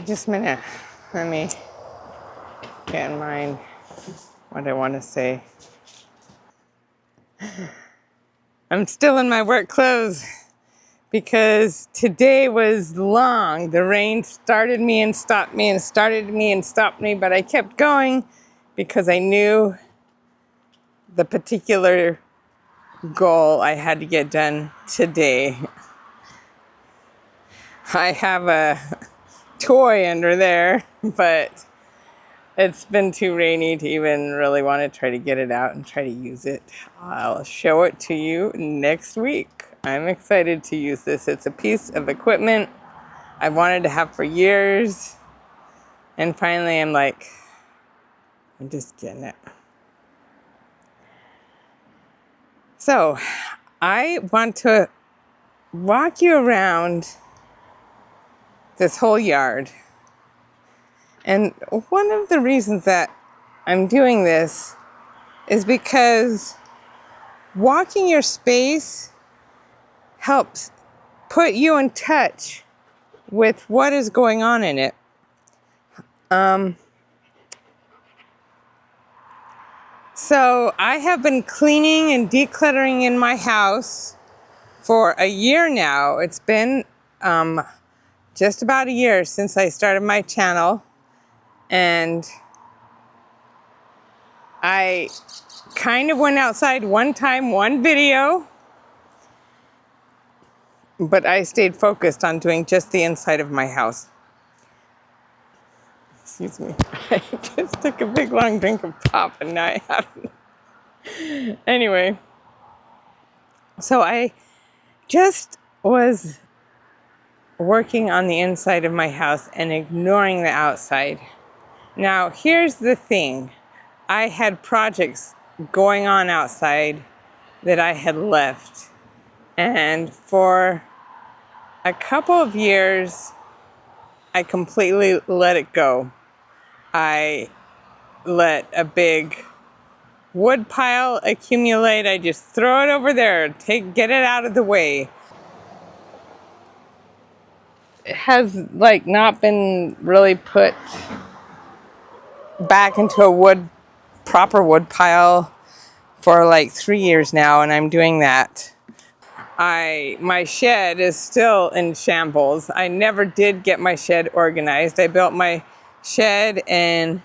Just a minute. Let me get in mind what I want to say. I'm still in my work clothes because today was long. The rain started me and stopped me and started me and stopped me, but I kept going because I knew the particular goal I had to get done today. I have a toy under there, but it's been too rainy to even really want to try to get it out and try to use it. I'll show it to you next week. I'm excited to use this. It's a piece of equipment I wanted to have for years. And finally I'm like, I'm just getting it. So I want to walk you around this whole yard. And one of the reasons that I'm doing this is because walking your space helps put you in touch with what is going on in it. So I have been cleaning and decluttering in my house for a year now. It's been just about a year since I started my channel, and I kind of went outside one time, one video, but I stayed focused on doing just the inside of my house. Excuse me. I just took a big long drink of pop and now I have. Anyway, so I just was working on the inside of my house and ignoring the outside. Now, here's the thing. I had projects going on outside that I had left. And for a couple of years, I completely let it go. I let a big wood pile accumulate. I just throw it over there, get it out of the way. It has not been really put back into a proper wood pile for 3 years now, and I'm doing that. My shed is still in shambles. I never did get my shed organized. I built my shed in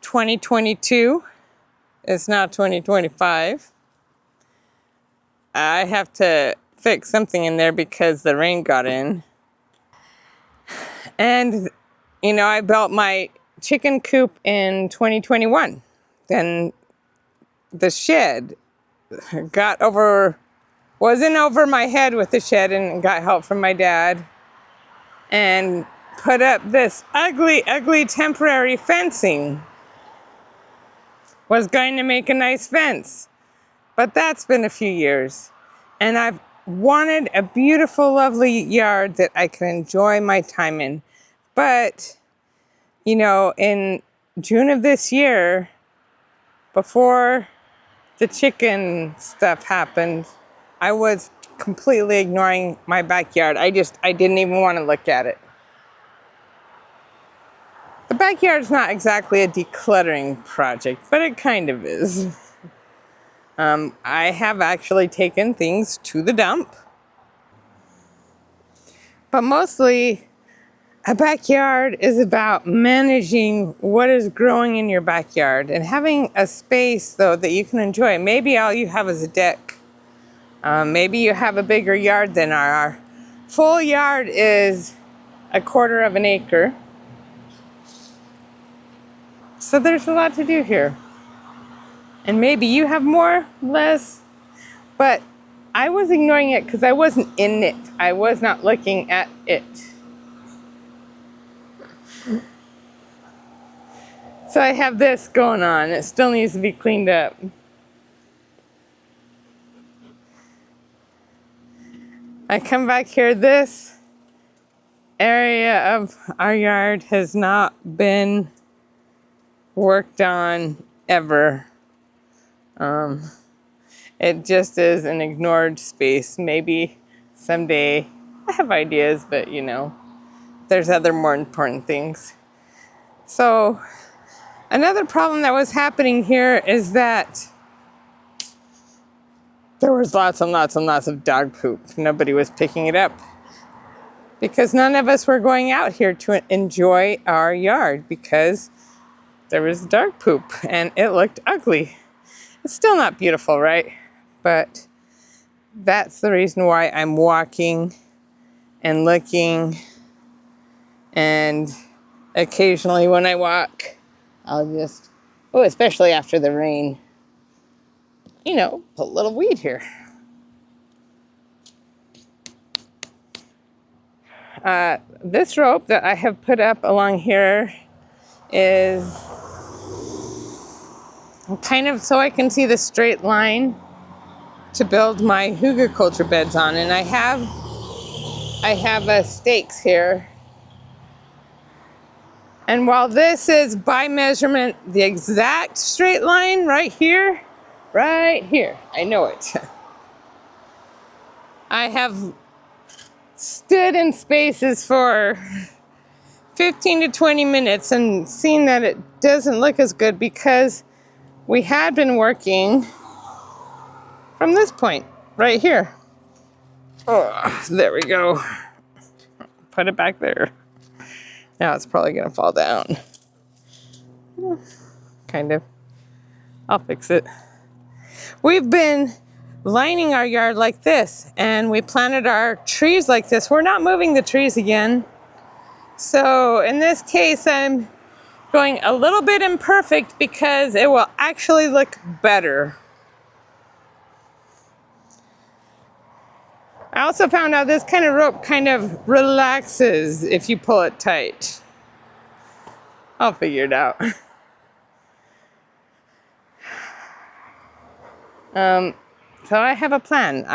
2022. It's now 2025. I have to fix something in there because the rain got in. And, I built my chicken coop in 2021. Then the shed wasn't over my head with the shed, and got help from my dad and put up this ugly, ugly temporary fencing. Was going to make a nice fence, but that's been a few years. And I've wanted a beautiful, lovely yard that I can enjoy my time in. But, in June of this year, before the chicken stuff happened, I was completely ignoring my backyard. I didn't even want to look at it. The backyard's not exactly a decluttering project, but it kind of is. I have actually taken things to the dump. But mostly, a backyard is about managing what is growing in your backyard and having a space, though, that you can enjoy. Maybe all you have is a deck. Maybe you have a bigger yard than our full yard is 1/4 of an acre. So there's a lot to do here. And maybe you have more, less, but I was ignoring it because I wasn't in it. I was not looking at it. So I have this going on. It still needs to be cleaned up. I come back here, this area of our yard has not been worked on ever. It just is an ignored space. Maybe someday I have ideas, but there's other more important things. So another problem that was happening here is that there was lots and lots and lots of dog poop. Nobody was picking it up because none of us were going out here to enjoy our yard because there was dog poop and it looked ugly. It's still not beautiful, right? But that's the reason why I'm walking and looking, and occasionally when I walk, I'll just, oh, especially after the rain, you know, put a little weed here. This rope that I have put up along here is kind of so I can see the straight line to build my hugelkultur beds on, and I have stakes here. And while this is by measurement the exact straight line right here, I know it. I have stood in spaces for 15 to 20 minutes and seen that it doesn't look as good because we had been working from this point right here. Oh, there we go. Put it back there. Now it's probably gonna fall down. Kind of. I'll fix it. We've been lining our yard like this, and we planted our trees like this. We're not moving the trees again. So in this case, I'm going a little bit imperfect because it will actually look better. I also found out this kind of rope kind of relaxes if you pull it tight. I'll figure it out. So I have a plan.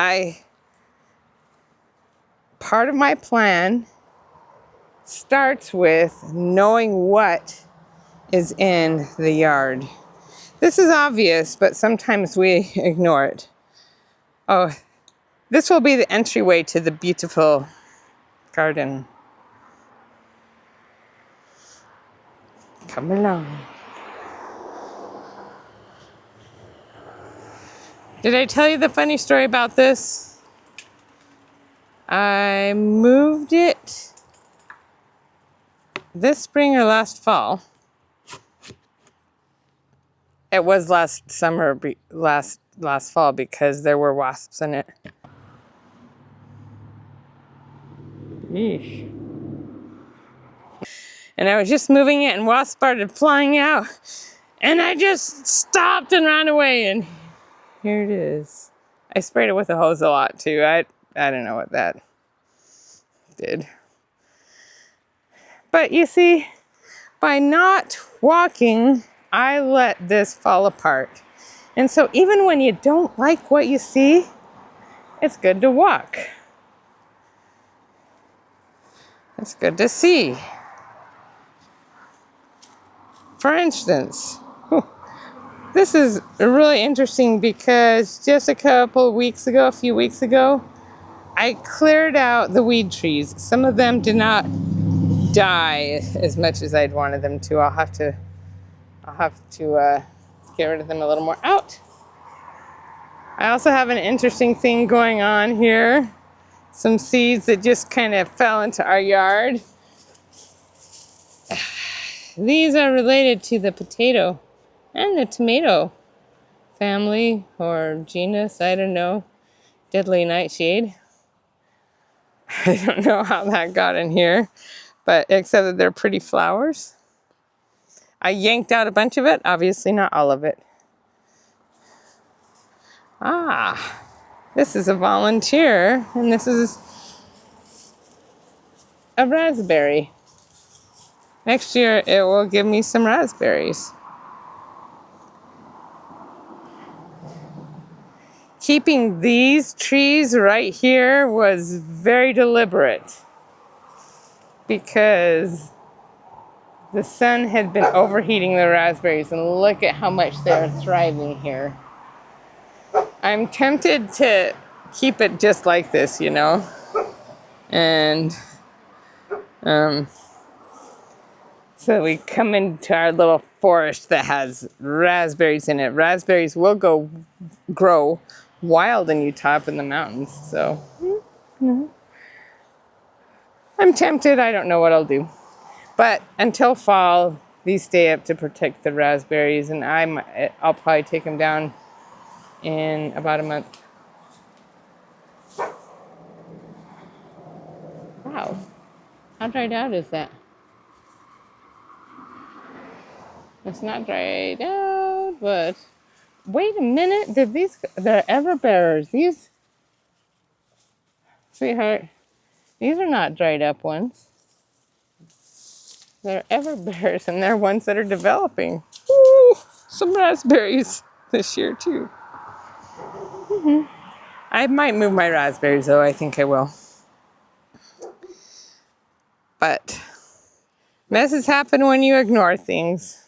Part of my plan starts with knowing what is in the yard. This is obvious, but sometimes we ignore it. Oh, this will be the entryway to the beautiful garden. Come along. Did I tell you the funny story about this? I moved it this spring or last fall. It was last summer, last fall, because there were wasps in it. Yeesh. And I was just moving it and wasps started flying out. And I just stopped and ran away, and here it is. I sprayed it with a hose a lot too. I don't know what that did. But you see, by not walking, I let this fall apart. And so even when you don't like what you see, it's good to walk. It's good to see. For instance, this is really interesting because just a few weeks ago, I cleared out the weed trees. Some of them did not die as much as I'd wanted them to. I'll have to get rid of them a little more out. I also have an interesting thing going on here. Some seeds that just kind of fell into our yard. These are related to the potato and the tomato family or genus, I don't know. Deadly nightshade. I don't know how that got in here, but except that they're pretty flowers. I yanked out a bunch of it, obviously not all of it. This is a volunteer, and this is a raspberry. Next year it will give me some raspberries. Keeping these trees right here was very deliberate because the sun had been overheating the raspberries, and look at how much they're thriving here. I'm tempted to keep it just like this, you know, and Um, so we come into our little forest that has raspberries in it. Raspberries will grow wild in Utah up in the mountains. So I'm tempted. I don't know what I'll do. But until fall, these stay up to protect the raspberries, and I'll probably take them down in about a month. Wow, how dried out is that? It's not dried out, but wait a minute. They're everbearers. Sweetheart, these are not dried up ones. They're everbearers, and they're ones that are developing. Ooh, some raspberries this year too. I might move my raspberries though. I think I will. But messes happen when you ignore things.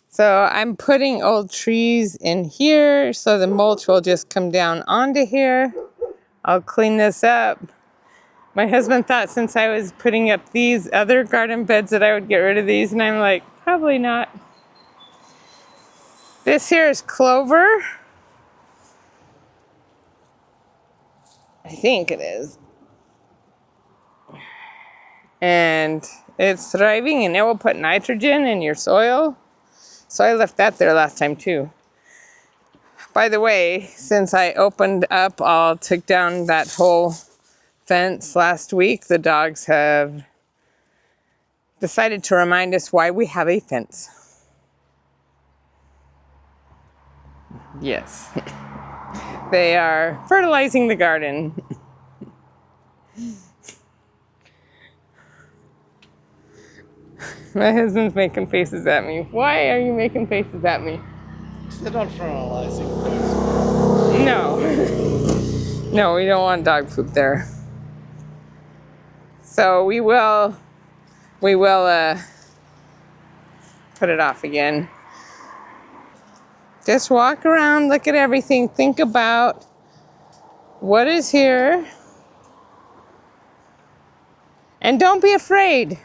So I'm putting old trees in here so the mulch will just come down onto here. I'll clean this up. My husband thought since I was putting up these other garden beds that I would get rid of these, and I'm like, probably not. This here is clover. I think it is. And it's thriving, and it will put nitrogen in your soil. So I left that there last time too. By the way, since I opened up, I took down that whole fence last week. The dogs have decided to remind us why we have a fence. Yes. They are fertilizing the garden. My husband's making faces at me. Why are you making faces at me? They're not fertilizing. No. No, we don't want dog poop there. So we will put it off again. Just walk around, look at everything, think about what is here, and don't be afraid.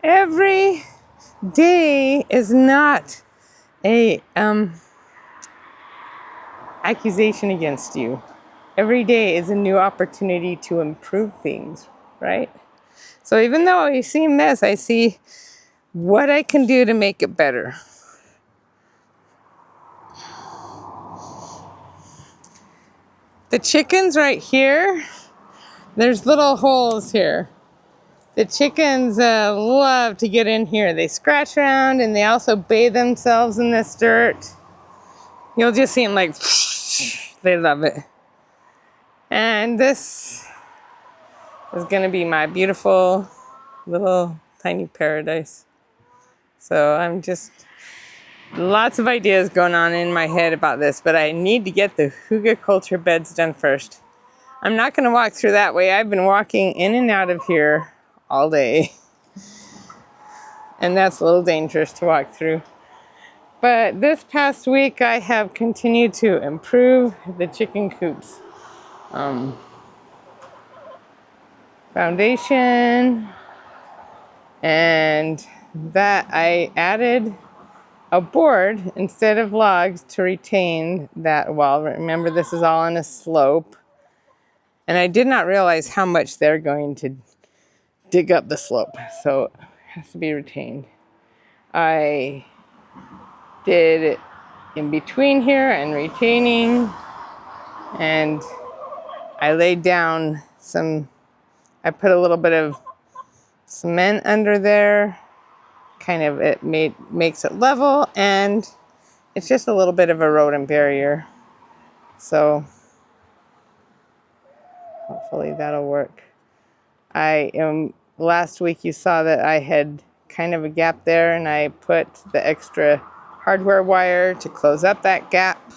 Every day is not a accusation against you. Every day is a new opportunity to improve things, right? So even though I see a mess, I see what I can do to make it better. The chickens right here, there's little holes here. The chickens love to get in here. They scratch around and they also bathe themselves in this dirt. You'll just see them like, they love it. And this is gonna be my beautiful little tiny paradise. So I'm just, lots of ideas going on in my head about this, but I need to get the hugelkultur beds done first. I'm not gonna walk through that way. I've been walking in and out of here all day. And that's a little dangerous to walk through. But this past week, I have continued to improve the chicken coops. Foundation, and that I added a board instead of logs to retain that wall. Remember, this is all on a slope. And I did not realize how much they're going to dig up the slope. So it has to be retained. I did it in between here and retaining, and I laid down I put a little bit of cement under there, kind of makes it level, and it's just a little bit of a rodent barrier. So hopefully that'll work. Last week you saw that I had kind of a gap there, and I put the extra hardware wire to close up that gap.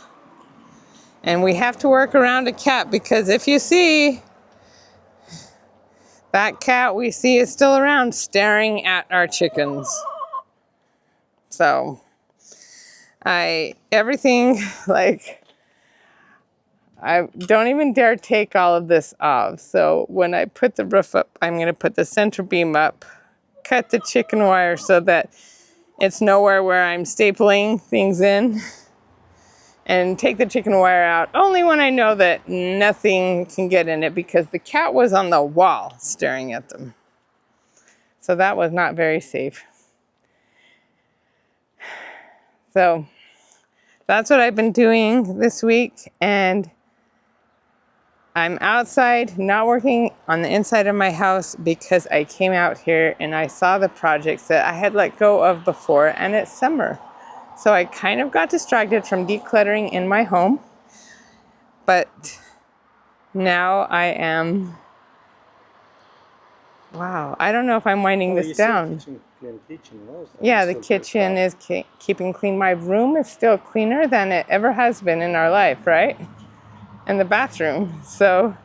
And we have to work around a cat, because if you see, that cat we see is still around staring at our chickens. So everything, like, I don't even dare take all of this off. So when I put the roof up, I'm going to put the center beam up, cut the chicken wire so that it's nowhere where I'm stapling things in, and take the chicken wire out only when I know that nothing can get in it, because the cat was on the wall staring at them. So that was not very safe. So that's what I've been doing this week, and I'm outside, not working on the inside of my house, because I came out here and I saw the projects that I had let go of before, and it's summer. So I kind of got distracted from decluttering in my home, but now I am, wow, I don't know if I'm winding this down. Yeah, the kitchen is keeping clean. My room is still cleaner than it ever has been in our life, right? And the bathroom. So,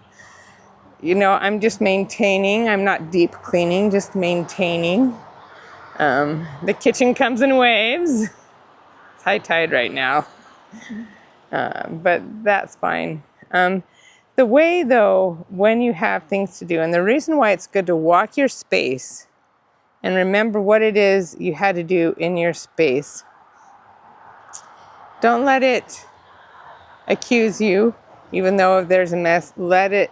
you know, I'm just maintaining. I'm not deep cleaning, just maintaining. The kitchen comes in waves. It's high tide right now. But that's fine. The way, though, when you have things to do, and the reason why it's good to walk your space and remember what it is you had to do in your space. Don't let it accuse you, even though if there's a mess. Let it,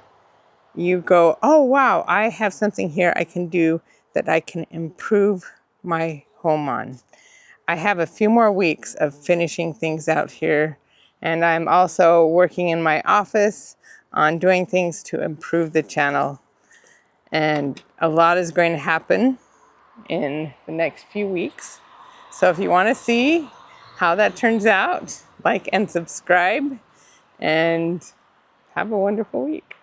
you go, oh wow, I have something here I can do that I can improve my home on. I have a few more weeks of finishing things out here, and I'm also working in my office on doing things to improve the channel. And a lot is going to happen in the next few weeks. So if you want to see how that turns out, like and subscribe, and have a wonderful week.